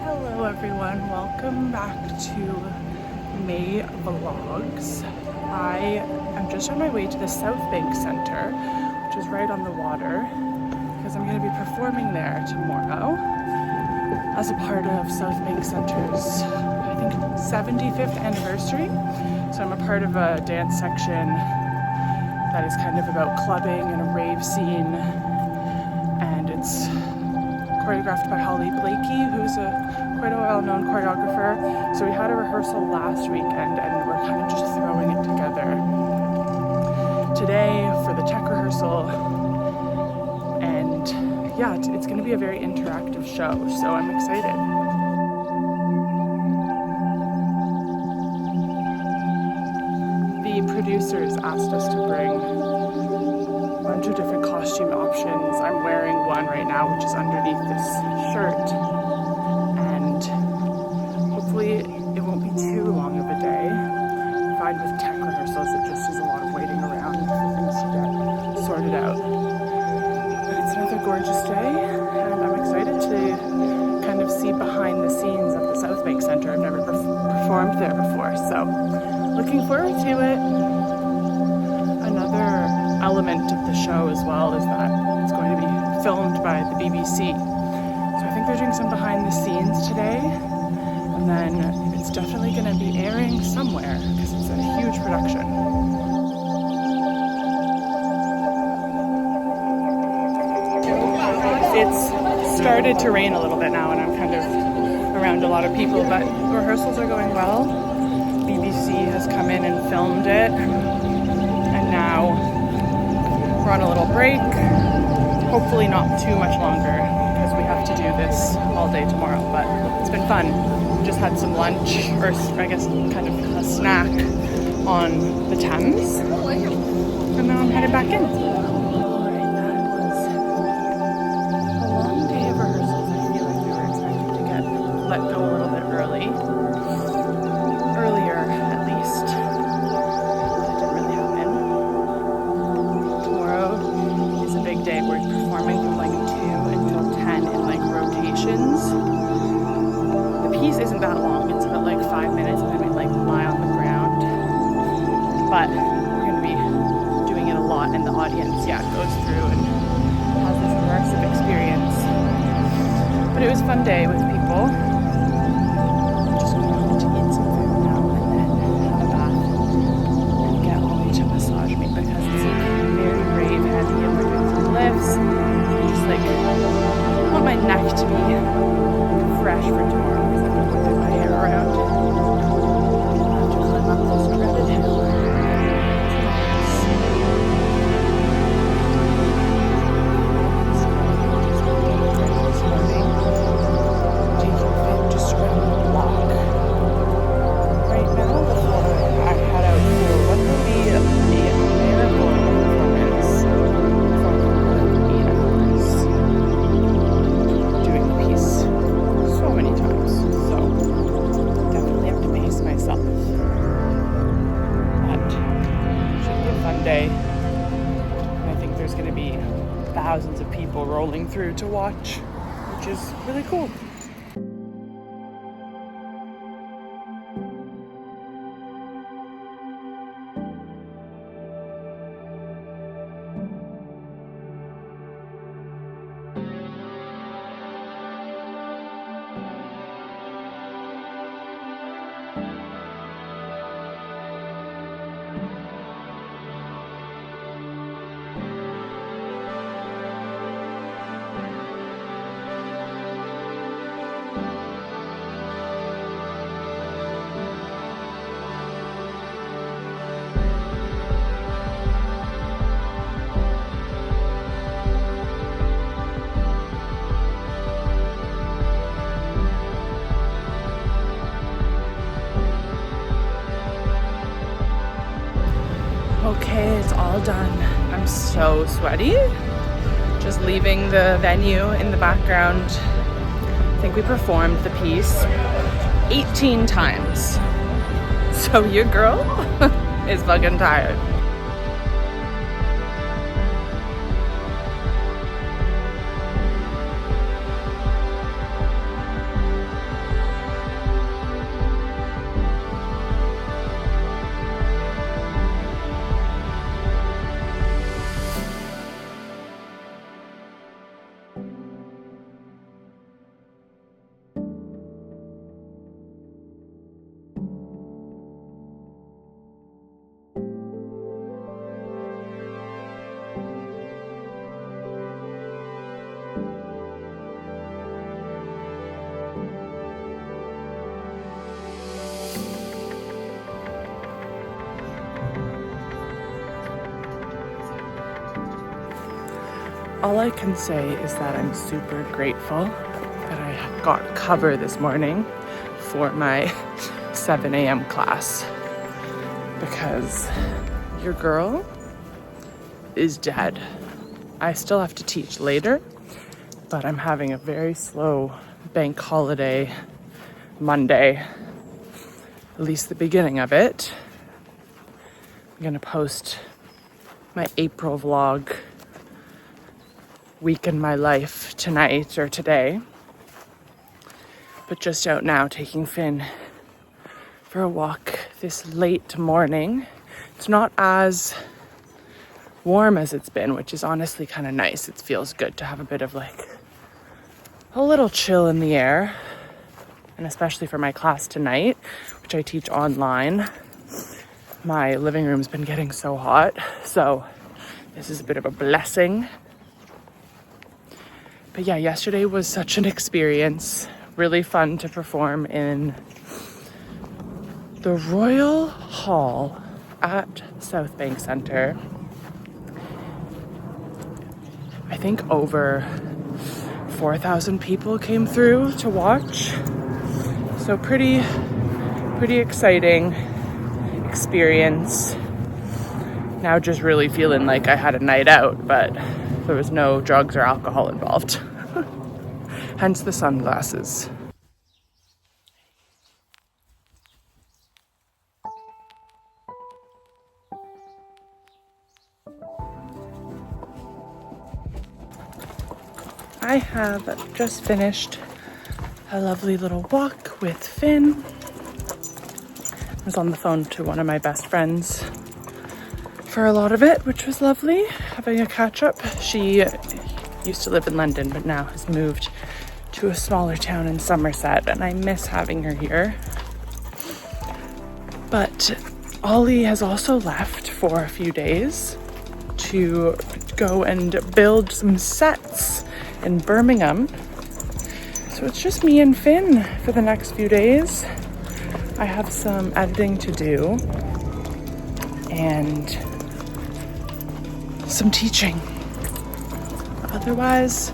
Hello everyone, welcome back to May Vlogs. I am just on my way to the South Bank Center, which is right on the water, because I'm going to be performing there tomorrow as a part of South Bank Center's, I think, 75th anniversary. So I'm a part of a dance section that is kind of about clubbing and a rave scene, and it's choreographed by Holly Blakey, who's quite a well-known choreographer. So we had a rehearsal last weekend and we're kind of just throwing it together today for the tech rehearsal. And yeah, it's going to be a very interactive show, so I'm excited. The producers asked us to bring a bunch of different costume options. I'm wearing one right now, which is underneath this shirt, and hopefully it won't be too long of a day. I find with tech rehearsals it just is a lot of waiting around for things to get sorted out. But it's another gorgeous day, and I'm excited to kind of see behind the scenes of the South Bank Center. I've never performed there before, so looking forward to it. Another element of the show as well is that it's going to be filmed by the BBC. So I think they're doing some behind the scenes today, and then it's definitely going to be airing somewhere because it's a huge production. It's started to rain a little bit now and I'm kind of around a lot of people, but rehearsals are going well. BBC has come in and filmed it, and now we're on a little break. Hopefully not too much longer because we have to do this all day tomorrow, but it's been fun. Just had some lunch, or I guess kind of a snack on the Thames, and now I'm headed back in. Alright, that was a long day of rehearsals. I feel like we were expecting to get let go a little bit earlier at least. That didn't really happen. Tomorrow is a big day. We're performing from like 2 until 10 in like rotations. The piece isn't that long. It's about like 5 minutes and then we like lie on the ground. But we're going to be doing it a lot, and the audience, goes through and has this immersive experience. But it was a fun day with people. I'm just going to eat some food now and then have a bath and get Ollie to massage me because it's like very rave heavy and we're doing some lifts. I just like want my neck to be fresh for tomorrow because I've been whipping my hair around. I have to climb up this dreaded hill. Day, and I think there's going to be thousands of people rolling through to watch, which is really cool. Okay, it's all done. I'm so sweaty. Just leaving the venue in the background. I think we performed the piece 18 times. So your girl is fucking tired. all I can say is that I'm super grateful that I got cover this morning for my 7 a.m. class, because your girl is dead. I still have to teach later, but I'm having a very slow bank holiday Monday, at least the beginning of it. I'm gonna post my April vlog, week in my life, tonight or today. But just out now taking Finn for a walk this late morning. It's not as warm as it's been, which is honestly kind of nice. It feels good to have a bit of like a little chill in the air, and especially for my class tonight, which I teach online. My living room's been getting so hot, so this is a bit of a blessing. But yeah, yesterday was such an experience. Really fun to perform in the Royal Hall at South Bank Centre. I think over 4,000 people came through to watch. So pretty exciting experience. Now just really feeling like I had a night out, but there was no drugs or alcohol involved. Hence the sunglasses. I have just finished a lovely little walk with Finn. I was on the phone to one of my best friends for a lot of it, which was lovely, having a catch up. She used to live in London, but now has moved to a smaller town in Somerset, and I miss having her here. But Ollie has also left for a few days to go and build some sets in Birmingham. So it's just me and Finn for the next few days. I have some editing to do and some teaching. Otherwise,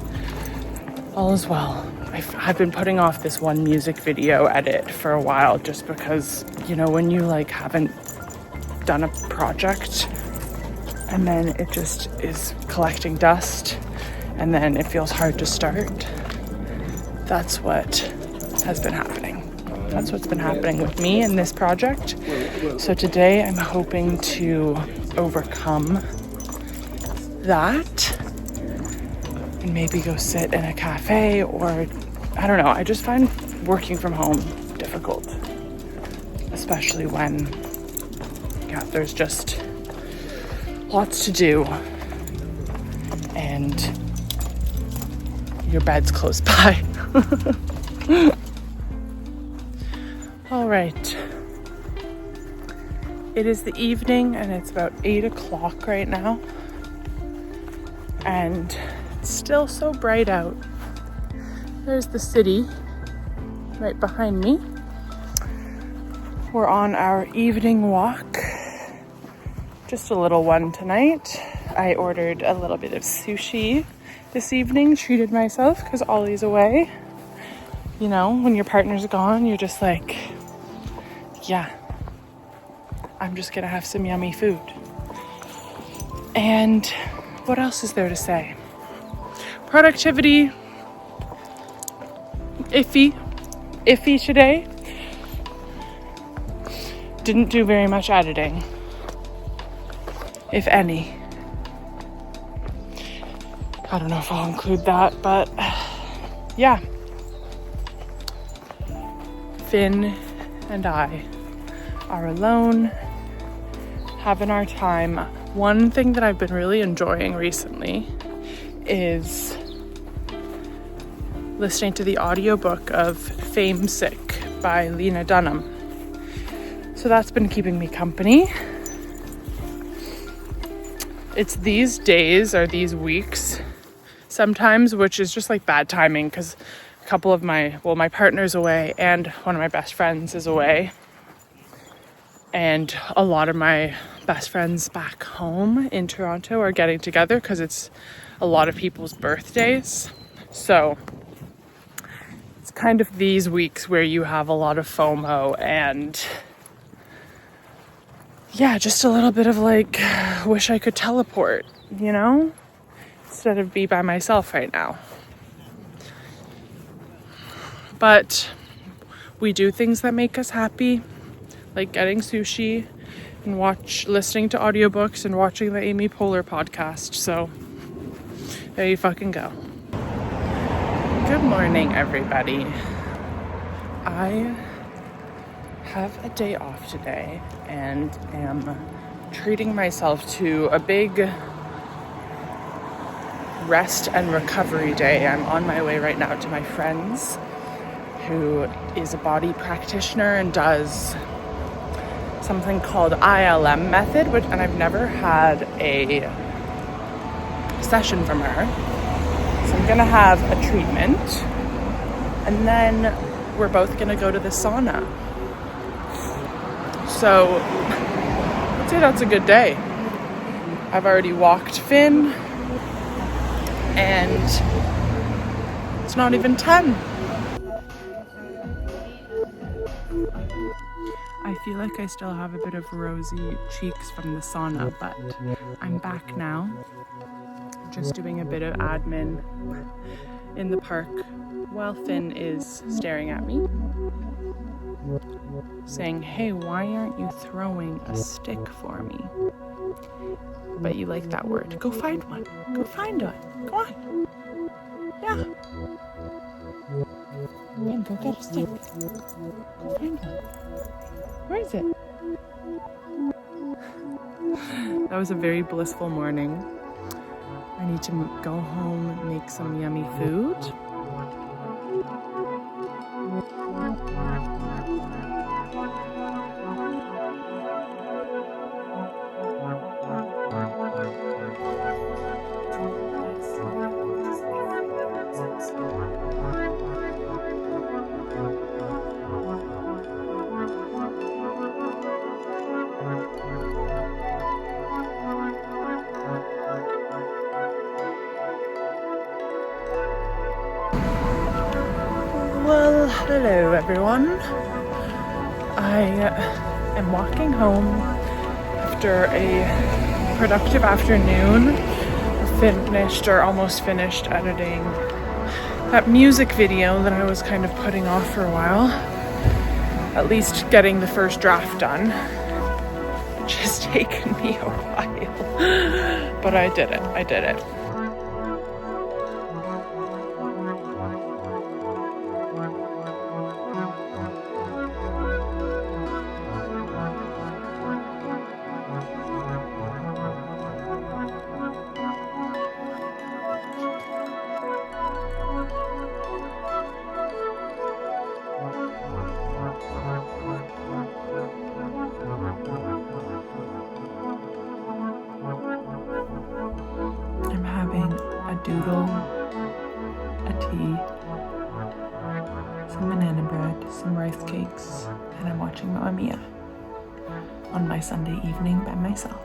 all is well. I've been putting off this one music video edit for a while, just because, you know, when you like haven't done a project and then it just is collecting dust and then it feels hard to start. That's what has been happening. That's what's been happening with me in this project. So today I'm hoping to overcome that and maybe go sit in a cafe, or I don't know. I just find working from home difficult, especially when, yeah, there's just lots to do and your bed's close by. All right. It is the evening and it's about 8 o'clock right now. And it's still so bright out. There's the city right behind me. We're on our evening walk. Just a little one tonight. I ordered a little bit of sushi this evening, treated myself because Ollie's away. You know, when your partner's gone, you're just like, yeah, I'm just gonna have some yummy food. And what else is there to say? Productivity, iffy today. Didn't do very much editing, if any. I don't know if I'll include that, but yeah. Finn and I are alone, having our time. One thing that I've been really enjoying recently is listening to the audiobook of Fame Sick by Lena Dunham. So that's been keeping me company. It's these days or these weeks sometimes, which is just like bad timing because a couple of my partner's away and one of my best friends is away. And a lot of my best friends back home in Toronto are getting together because it's a lot of people's birthdays. So it's kind of these weeks where you have a lot of FOMO and yeah, just a little bit of like, wish I could teleport, you know, instead of be by myself right now. But we do things that make us happy, like getting sushi and listening to audiobooks and watching the Amy Poehler podcast. So there you fucking go. Good morning, everybody. I have a day off today and am treating myself to a big rest and recovery day. I'm on my way right now to my friend's, who is a body practitioner and does something called ILM method, and I've never had a session from her. So I'm gonna have a treatment and then we're both gonna go to the sauna. So I'd say that's a good day. I've already walked Finn and it's not even 10. I feel like I still have a bit of rosy cheeks from the sauna, but I'm back now. Just doing a bit of admin in the park while Finn is staring at me, saying, "Hey, why aren't you throwing a stick for me?" But you like that word. Go find one. Go find one. Go on. Yeah. Man, go get a stick. Go find one. Where is it? That was a very blissful morning. I need to go home and make some yummy food. Well, hello everyone. I am walking home after a productive afternoon. Finished or almost finished editing that music video that I was kind of putting off for a while. At least getting the first draft done, which has taken me a while. But I did it. I'm having a doodle, a tea, some banana bread, some rice cakes, and I'm watching Mamma Mia on my Sunday evening by myself.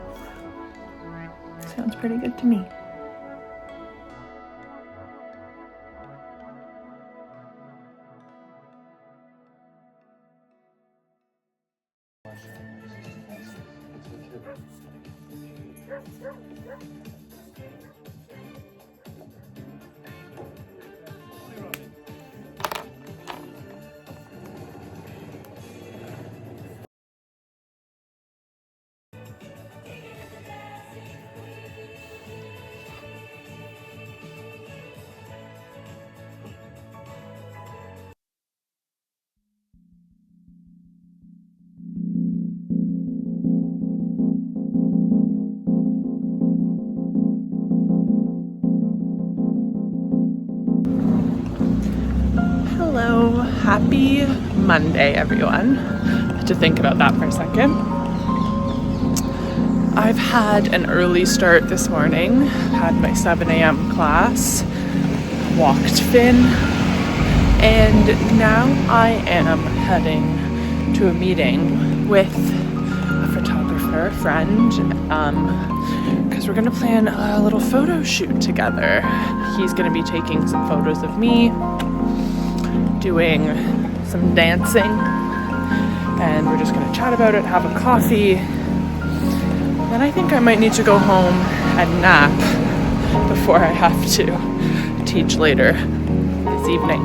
Sounds pretty good to me. Hello, happy Monday, everyone. I had to think about that for a second. I've had an early start this morning, had my 7 a.m. class, walked Finn, and now I am heading to a meeting with a photographer her friend, because we're gonna plan a little photo shoot together. He's gonna be taking some photos of me, doing some dancing, and we're just gonna chat about it, have a coffee. Then I think I might need to go home and nap before I have to teach later this evening,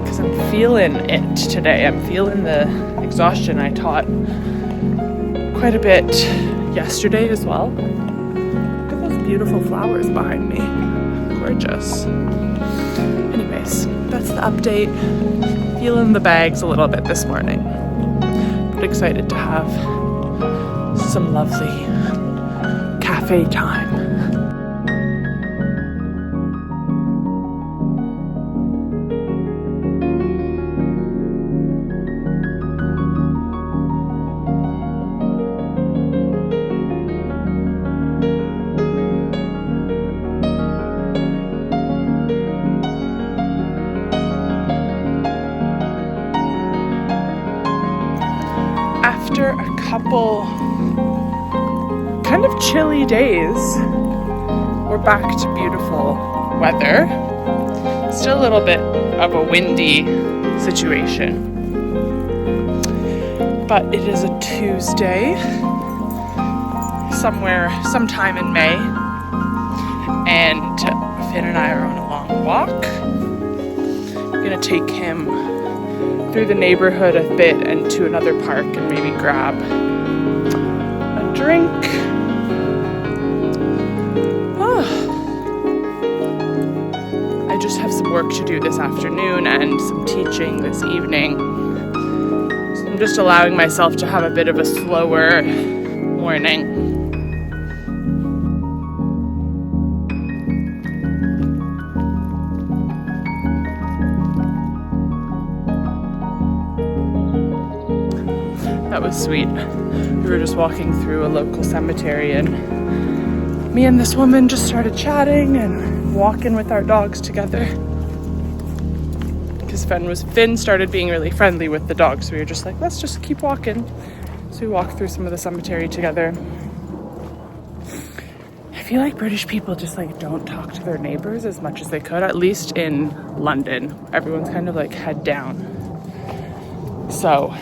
because I'm feeling it today. I'm feeling the exhaustion. I taught quite a bit yesterday as well. Look at those beautiful flowers behind me. Gorgeous. Anyways, that's the update. Feeling the bags a little bit this morning, but excited to have some lovely cafe time. After a couple kind of chilly days, we're back to beautiful weather. Still a little bit of a windy situation, but it is a Tuesday, sometime in May, and Finn and I are on a long walk. I'm gonna take him through the neighborhood a bit and to another park and maybe grab a drink. I just have some work to do this afternoon and some teaching this evening. So I'm just allowing myself to have a bit of a slower morning. That was sweet. We were just walking through a local cemetery and me and this woman just started chatting and walking with our dogs together. Because Finn started being really friendly with the dogs. So we were just like, let's just keep walking. So we walked through some of the cemetery together. I feel like British people just like don't talk to their neighbors as much as they could, at least in London. Everyone's kind of like head down. So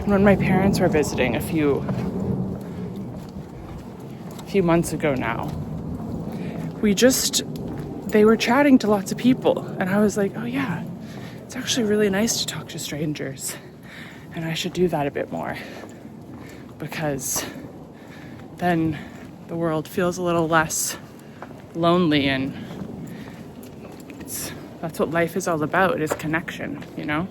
when my parents were visiting a few months ago now, they were chatting to lots of people, and I was like, oh yeah, it's actually really nice to talk to strangers, and I should do that a bit more, because then the world feels a little less lonely, and that's what life is all about, is connection, you know?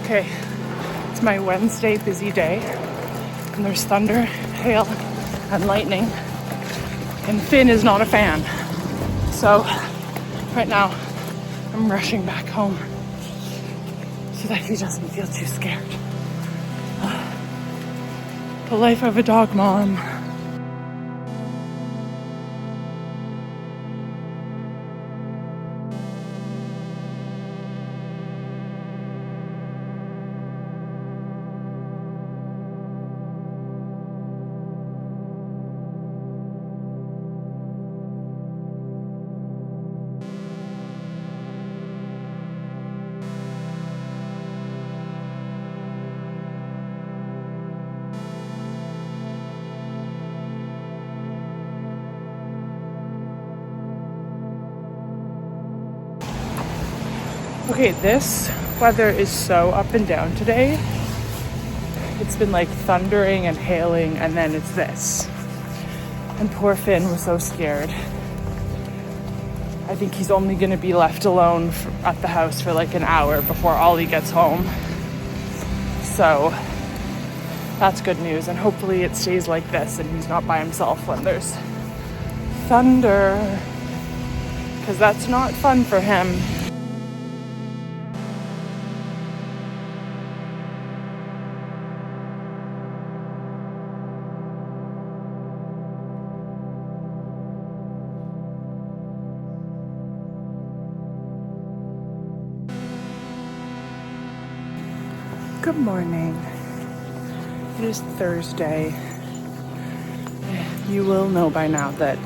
Okay, it's my Wednesday busy day, and there's thunder, hail, and lightning, and Finn is not a fan. So right now I'm rushing back home so that he doesn't feel too scared. The life of a dog mom. Okay, this weather is so up and down today. It's been like thundering and hailing, and then it's this. And poor Finn was so scared. I think he's only going to be left alone at the house for like an hour before Ollie gets home. So that's good news, and hopefully it stays like this and he's not by himself when there's thunder, because that's not fun for him. Good morning. It is Thursday. You will know by now that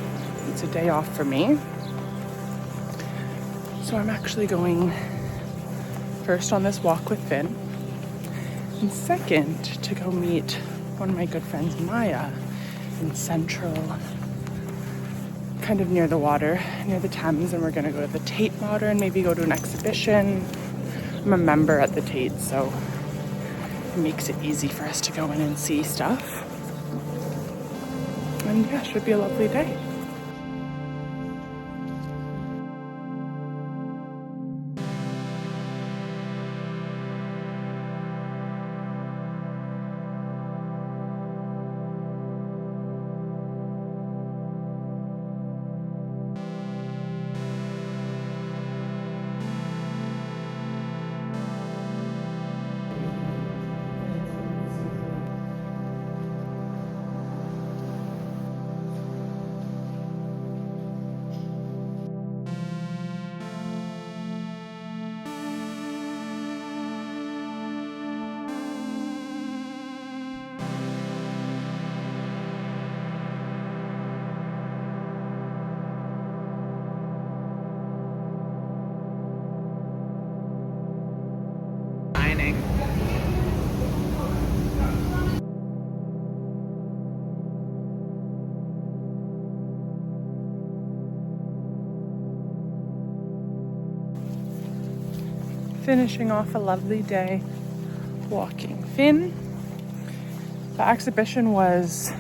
it's a day off for me. So I'm actually going first on this walk with Finn, and second to go meet one of my good friends, Maya, in Central, kind of near the water, near the Thames, and we're gonna go to the Tate Modern, maybe go to an exhibition. I'm a member at the Tate, so it makes it easy for us to go in and see stuff. And yeah, should be a lovely day. Finishing off a lovely day walking Finn. The exhibition was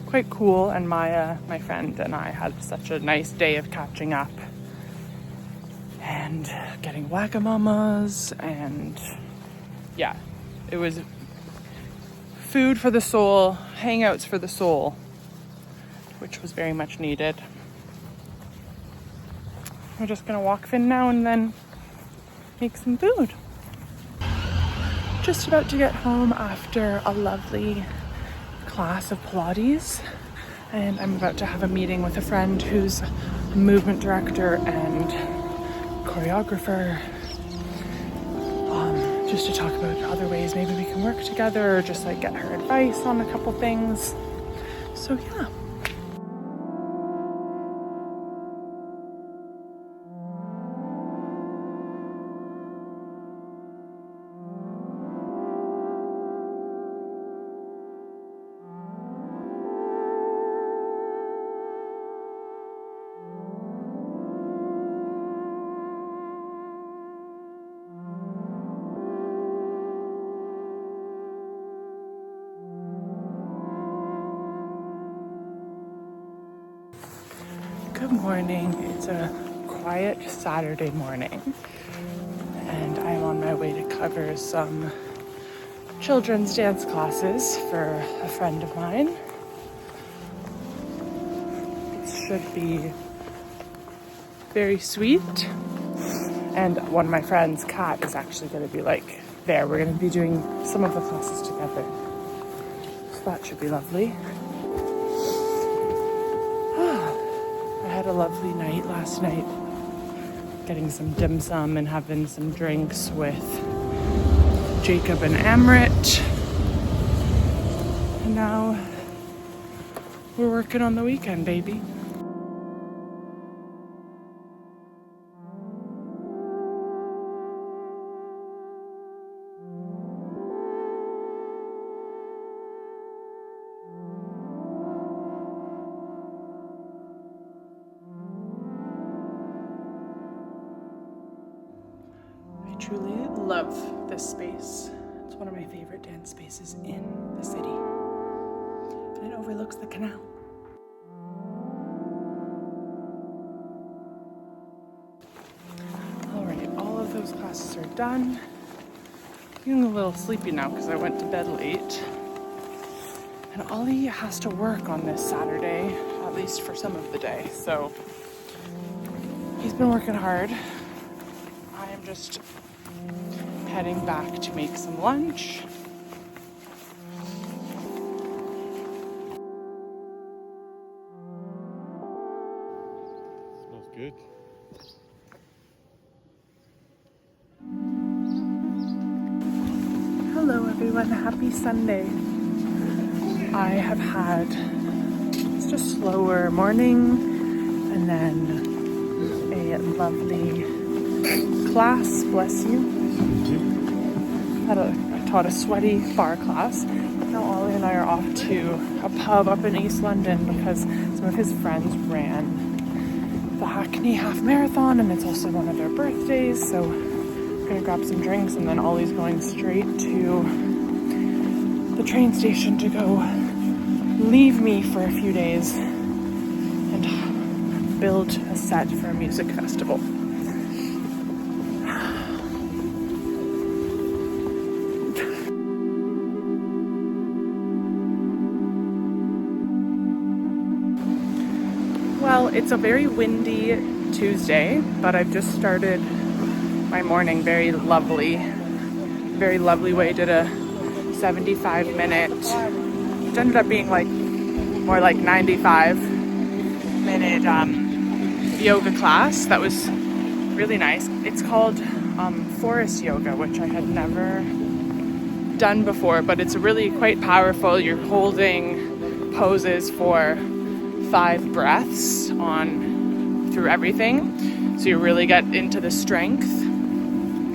quite cool, and Maya, my friend, and I had such a nice day of catching up and getting whack-a-mamas, and yeah, it was food for the soul, hangouts for the soul, which was very much needed. We're just gonna walk Finn now and then make some food. Just about to get home after a lovely class of Pilates, and I'm about to have a meeting with a friend who's a movement director and choreographer, just to talk about other ways maybe we can work together, or just like get her advice on a couple things. So yeah. Good morning. It's a quiet Saturday morning, and I'm on my way to cover some children's dance classes for a friend of mine. It should be very sweet, and one of my friends, Kat, is actually going to be like there. We're going to be doing some of the classes together, so that should be lovely. I had a lovely night last night, getting some dim sum and having some drinks with Jacob and Amrit. And now we're working on the weekend, baby. I truly love this space. It's one of my favorite dance spaces in the city, and it overlooks the canal. Alright, all of those classes are done. Feeling a little sleepy now because I went to bed late. And Ollie has to work on this Saturday, at least for some of the day, so he's been working hard. I am just heading back to make some lunch. Smells good. everyone, happy Sunday. I have had just a slower morning and then a lovely class, bless you. I taught a sweaty bar class. Now Ollie and I are off to a pub up in East London because some of his friends ran the Hackney Half Marathon and it's also one of their birthdays, so we're gonna grab some drinks and then Ollie's going straight to the train station to go leave me for a few days and build a set for a music festival. Well, it's a very windy Tuesday, but I've just started my morning very lovely way. Did a 75-minute, it ended up being like more like 95-minute yoga class. That was really nice. It's called forest yoga, which I had never done before, but it's really quite powerful. You're holding poses for 5 breaths on through everything, so you really get into the strength.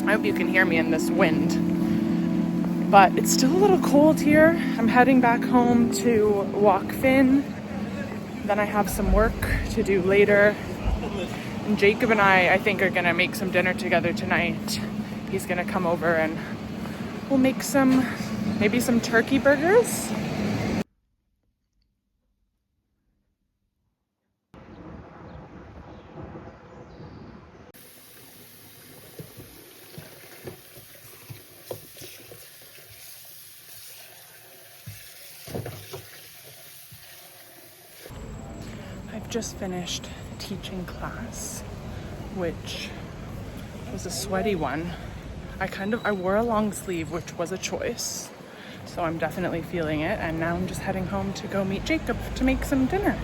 I hope you can hear me in this wind, but it's still a little cold here. I'm heading back home to walk Finn, then I have some work to do later, and Jacob and I think are gonna make some dinner together tonight. He's gonna come over and we'll make maybe some turkey burgers. I've just finished teaching class, which was a sweaty one. I wore a long sleeve, which was a choice, so I'm definitely feeling it, and now I'm just heading home to go meet Jacob to make some dinner.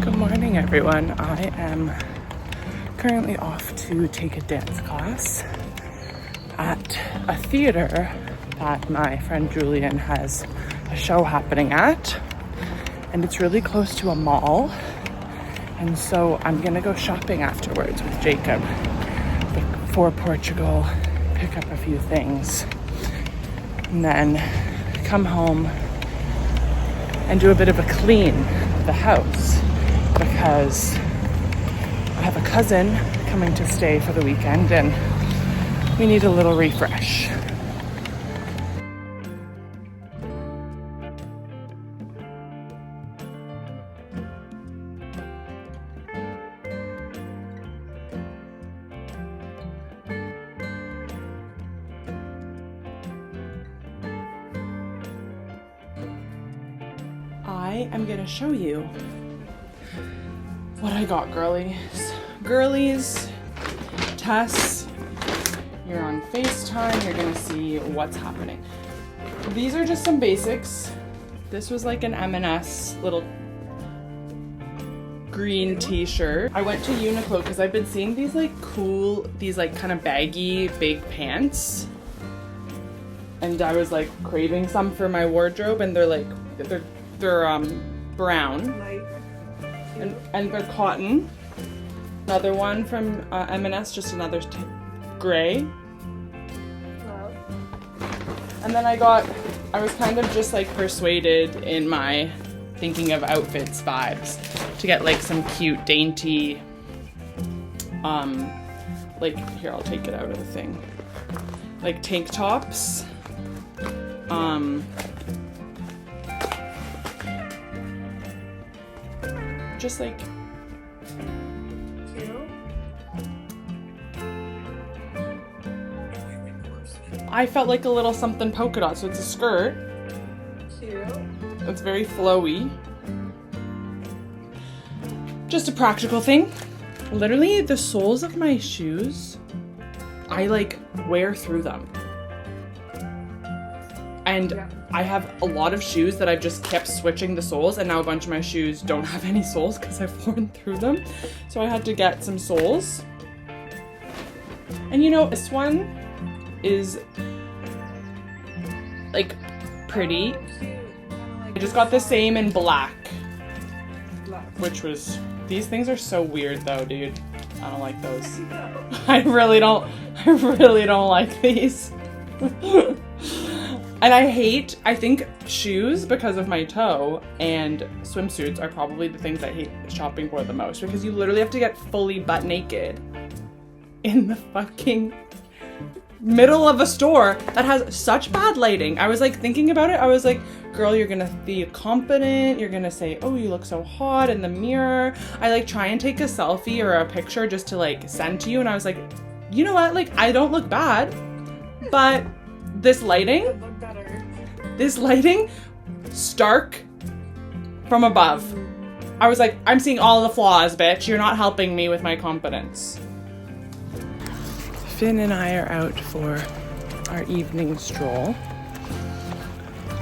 Good morning, everyone. I am currently off to take a dance class at a theater that my friend Julian has a show happening at, and it's really close to a mall, and so I'm gonna go shopping afterwards with Jacob for Portugal, pick up a few things, and then come home and do a bit of a clean of the house, because I have a cousin coming to stay for the weekend and we need a little refresh. I am gonna show you what I got, girlies. Girlies, Tess, you're on FaceTime, you're gonna see what's happening. These are just some basics. This was like an M&S little green t-shirt. I went to Uniqlo because I've been seeing these like kind of baggy big pants, and I was like craving some for my wardrobe, and they're brown and they're cotton. Another one from M&S, just another gray. Wow. And then I was kind of just like persuaded in my thinking of outfits vibes to get like some cute dainty like, here, I'll take it out of the thing, like tank tops, just like I felt like a little something polka dot, so it's a skirt. Cute. It's very flowy. Just a practical thing. Literally, the soles of my shoes I like wear through them. And I have a lot of shoes that I've just kept switching the soles, and now a bunch of my shoes don't have any soles because I've worn through them. So I had to get some soles. And you know, this one is like pretty. I just got the same in black, which was, these things are so weird though, dude. I don't like those. I really don't like these. And I think shoes, because of my toe, and swimsuits are probably the things I hate shopping for the most, because you literally have to get fully butt naked in the fucking middle of a store that has such bad lighting. I was like thinking about it. I was like, girl, you're gonna be confident. You're gonna say, oh, you look so hot in the mirror. I like try and take a selfie or a picture just to like send to you. And I was like, you know what? Like, I don't look bad, but this lighting, stark from above. I was like, I'm seeing all the flaws, bitch. You're not helping me with my confidence. Finn and I are out for our evening stroll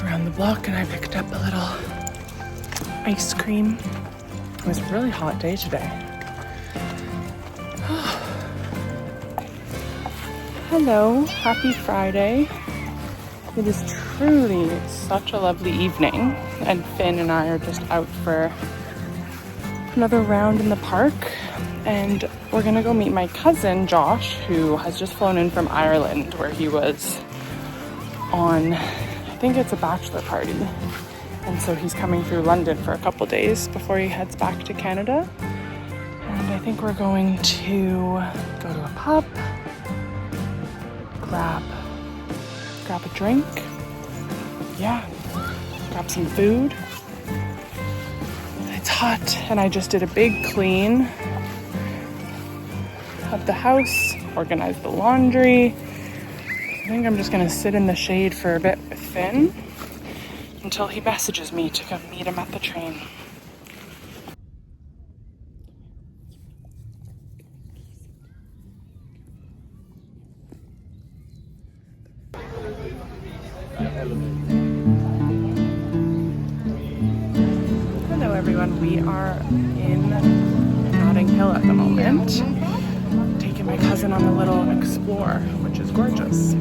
around the block, and I picked up a little ice cream. It was a really hot day today. Hello, happy Friday. It is truly such a lovely evening, and Finn and I are just out for another round in the park, and we're gonna go meet my cousin Josh, who has just flown in from Ireland, where he was on, I think it's a bachelor party, and so he's coming through London for a couple days before he heads back to Canada. And I think we're going to go to a pub, grab a drink, grab some food. It's hot, and I just did a big clean of the house, organize the laundry. I think I'm just gonna sit in the shade for a bit with Finn until he messages me to come meet him at the train. Hello everyone, we are in Notting Hill at the moment, taking my cousin on a little explore, which is gorgeous.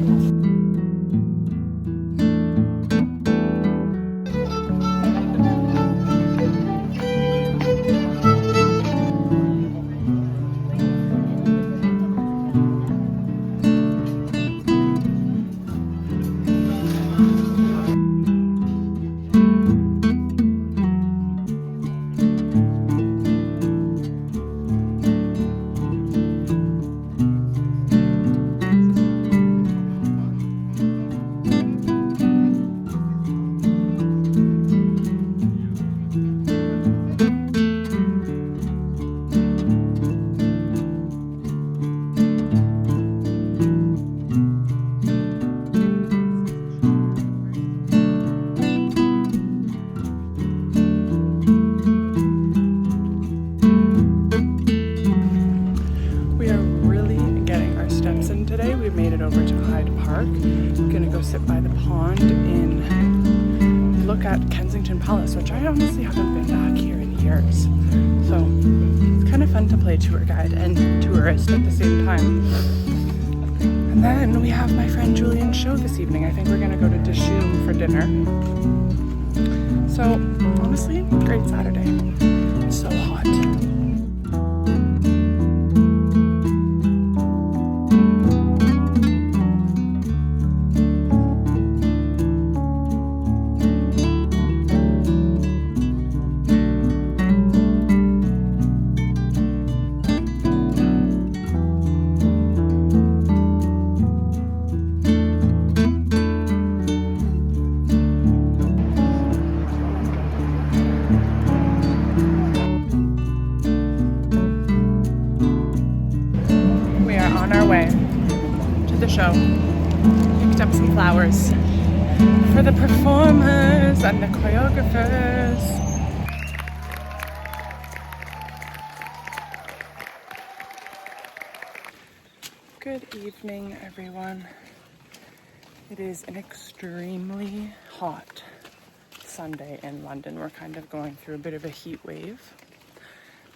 Sit by the pond and look at Kensington Palace, which I honestly haven't been back here in years. So it's kind of fun to play tour guide and tourist at the same time. And then we have my friend Julian's show this evening. I think we're gonna go to Dishoom for dinner. So honestly, great Saturday. It's so hot. Show. Picked up some flowers for the performers and the choreographers. Good evening, everyone. It is an extremely hot Sunday in London. We're kind of going through a bit of a heat wave.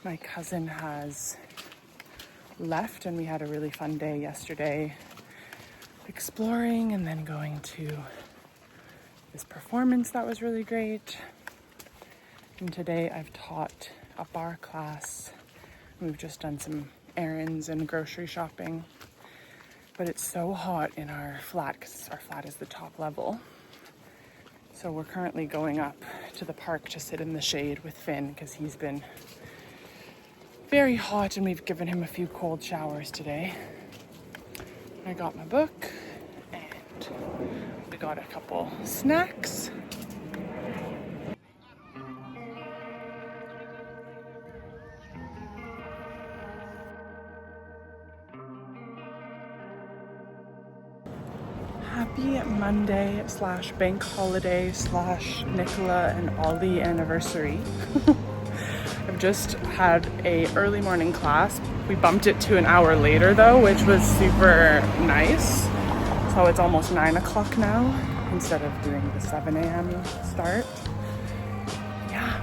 My cousin has left and we had a really fun day yesterday exploring and then going to this performance that was really great. And today I've taught a bar class. We've just done some errands and grocery shopping. But it's so hot in our flat because our flat is the top level. So we're currently going up to the park to sit in the shade with Finn because he's been very hot and we've given him a few cold showers today. I got my book and we got a couple snacks. Happy Monday / bank holiday / Nicola and Ollie anniversary. I've just had a early morning class. We bumped it to an hour later though, which was super nice. So it's almost 9 o'clock now instead of doing the 7 a.m. start. Yeah,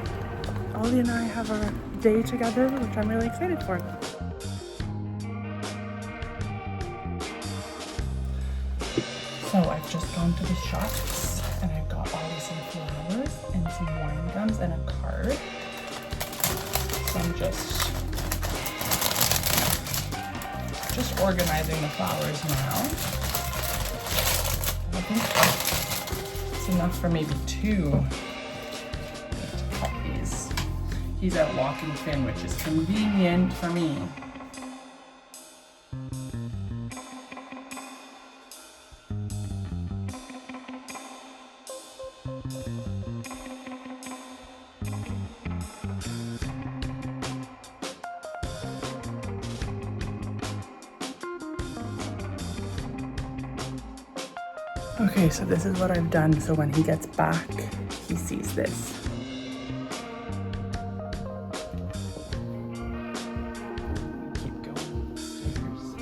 Ollie and I have a day together, which I'm really excited for. So I've just gone to the shops and I've got Ollie some flowers and some wine gums and a card. So I'm just organizing the flowers now. I think it's enough for maybe 2 puppies. He's out walking Finn, which is convenient for me. Okay, so this is what I've done. So when he gets back, he sees this. Keep going upstairs.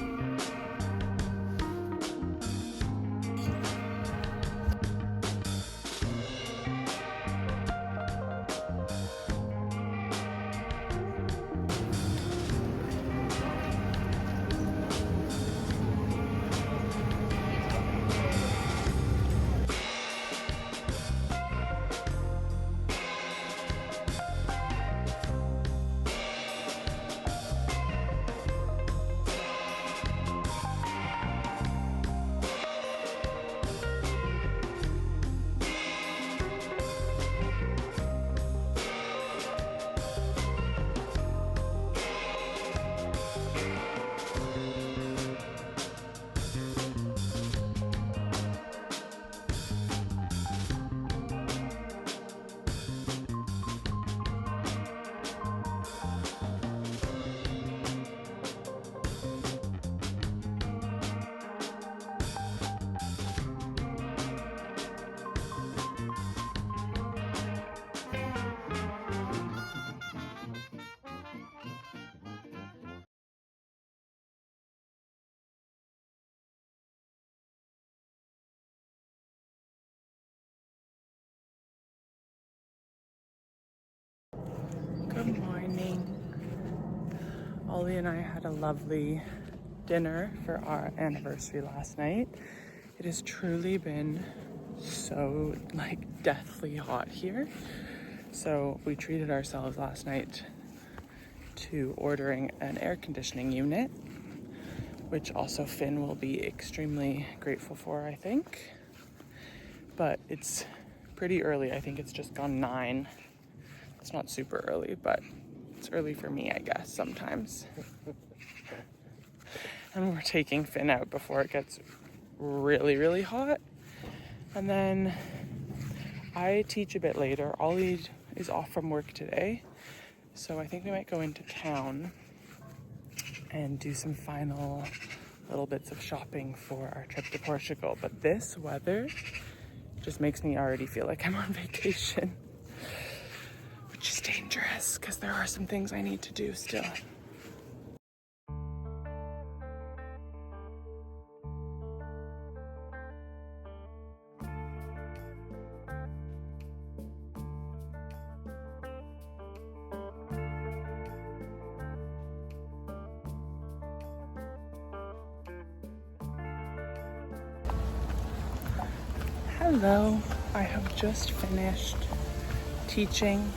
Good morning. Ollie and I had a lovely dinner for our anniversary last night. It has truly been so deathly hot here. So we treated ourselves last night to ordering an air conditioning unit, which also Finn will be extremely grateful for, I think. But it's pretty early. I think it's just gone 9. It's not super early, but it's early for me, I guess, sometimes. And we're taking Finn out before it gets really, really hot. And then I teach a bit later. Ollie is off from work today. So I think we might go into town and do some final little bits of shopping for our trip to Portugal. But this weather just makes me already feel like I'm on vacation. Which is dangerous because there are some things I need to do still. Hello, I have just finished teaching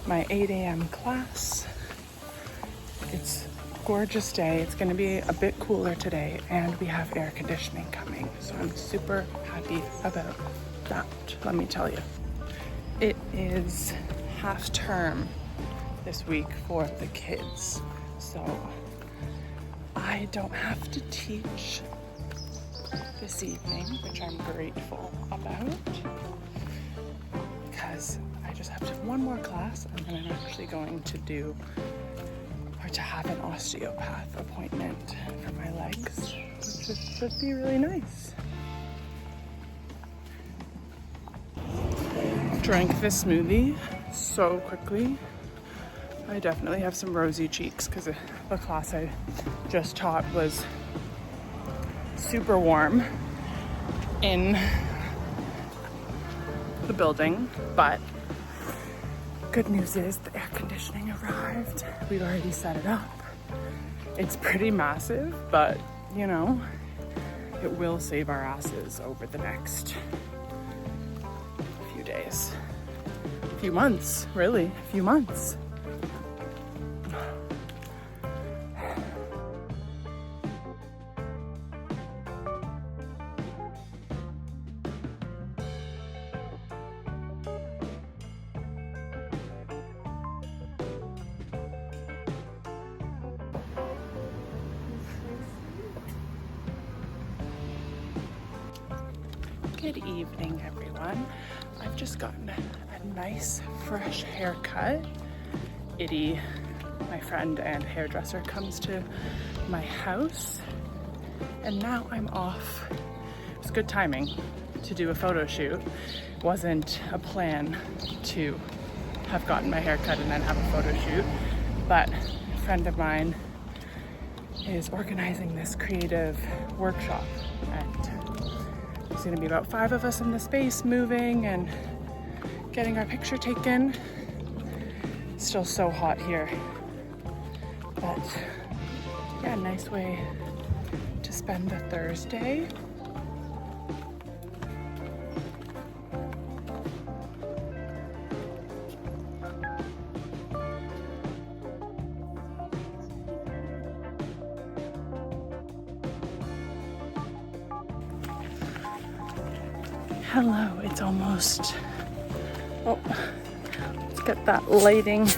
my 8 a.m. class. It's a gorgeous day. It's going to be a bit cooler today and we have air conditioning coming. So I'm super happy about that, let me tell you. It is half term this week for the kids. So I don't have to teach this evening, which I'm grateful about, because I just have to have one more class and then I'm actually going to do, or to have an osteopath appointment for my legs, which should be really nice. Drank this smoothie so quickly. I definitely have some rosy cheeks because the class I just taught was super warm in the building, but good news is the air conditioning arrived. We've already set it up. It's pretty massive, but you know, it will save our asses over the next few days. A few months, really, a few months. Good evening, everyone. I've just gotten a nice fresh haircut. Itty, my friend and hairdresser, comes to my house and now I'm off. It's good timing to do a photo shoot. Wasn't a plan to have gotten my hair cut and then have a photo shoot, but a friend of mine is organizing this creative workshop and there's gonna be about 5 of us in the space moving and getting our picture taken. It's still so hot here, but yeah, nice way to spend the Thursday. Hello, it's almost, oh, let's get that lighting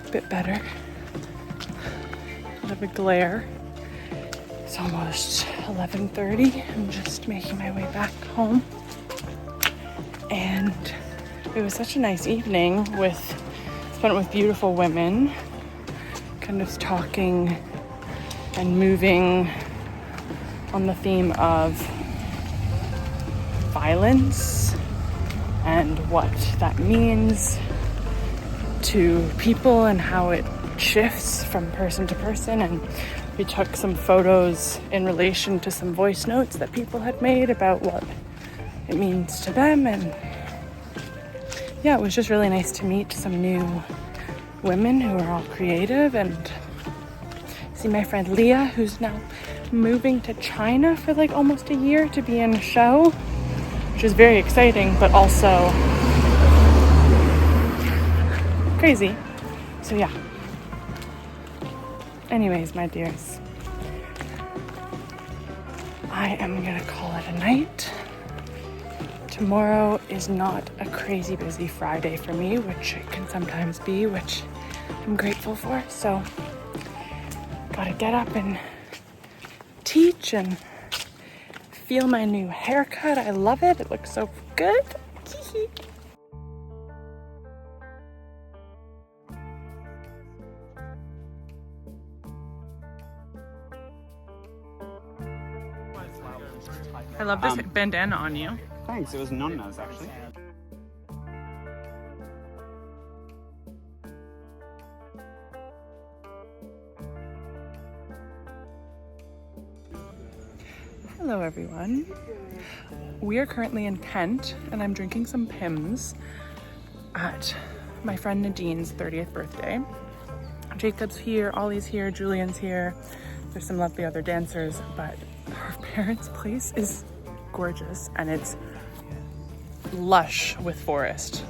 a bit better. A bit of a glare. It's almost 11:30. I'm just making my way back home. And it was such a nice evening spent with beautiful women, kind of talking and moving on the theme of violence and what that means to people and how it shifts from person to person. And we took some photos in relation to some voice notes that people had made about what it means to them. And yeah, it was just really nice to meet some new women who are all creative and see my friend Leah, who's now moving to China for like almost a year to be in a show, which is very exciting, but also crazy. So yeah. Anyways, my dears, I am gonna call it a night. Tomorrow is not a crazy busy Friday for me, which it can sometimes be, which I'm grateful for. So gotta get up and teach and feel my new haircut. I love it. It looks so good. I love this bandana on you. Thanks, it was Nonna's actually. Hello everyone. We are currently in Kent and I'm drinking some Pimm's at my friend Nadine's 30th birthday. Jacob's here, Ollie's here, Julian's here. There's some lovely other dancers, but her parents' place is gorgeous, and it's lush with forest.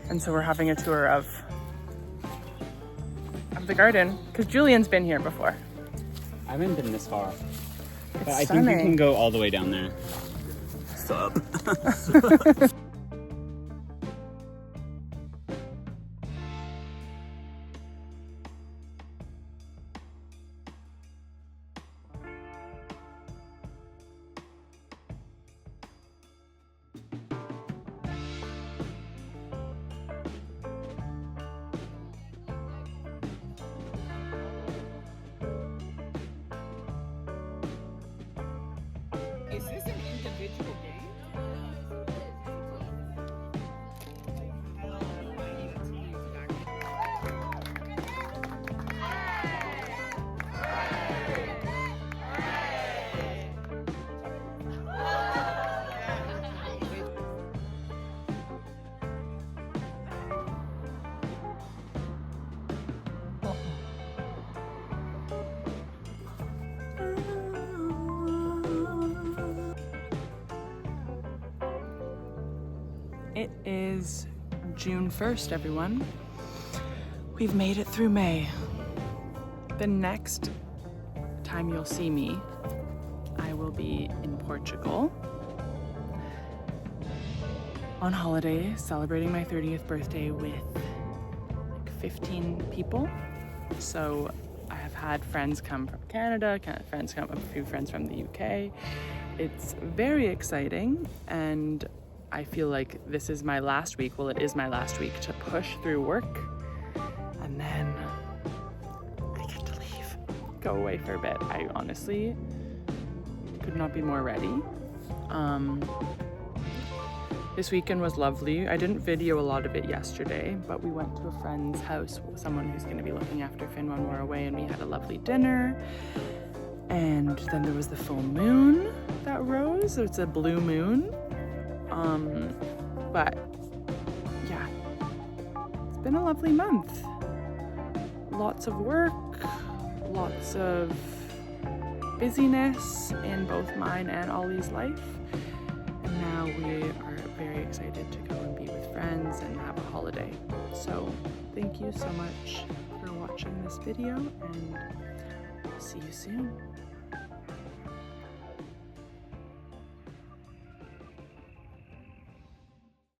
And so we're having a tour of the garden because Julian's been here before. I haven't been this far. But I stunning. think you can go all the way down there. Sup? Is this an individual game? It is June 1st, everyone. We've made it through May. The next time you'll see me, I will be in Portugal on holiday, celebrating my 30th birthday with like 15 people. So I have had friends come from Canada, a few friends from the UK. It's very exciting, and I feel like this is my last week. Well, it is my last week to push through work, and then I get to leave, go away for a bit. I honestly could not be more ready. This weekend was lovely. I didn't video a lot of it yesterday, but we went to a friend's house, someone who's going to be looking after Finn when we're away, and we had a lovely dinner. And then there was the full moon that rose, so it's a blue moon. But yeah, it's been a lovely month. Lots of work, lots of busyness in both mine and Ollie's life. And now we are very excited to go and be with friends and have a holiday. So thank you so much for watching this video, and I'll see you soon.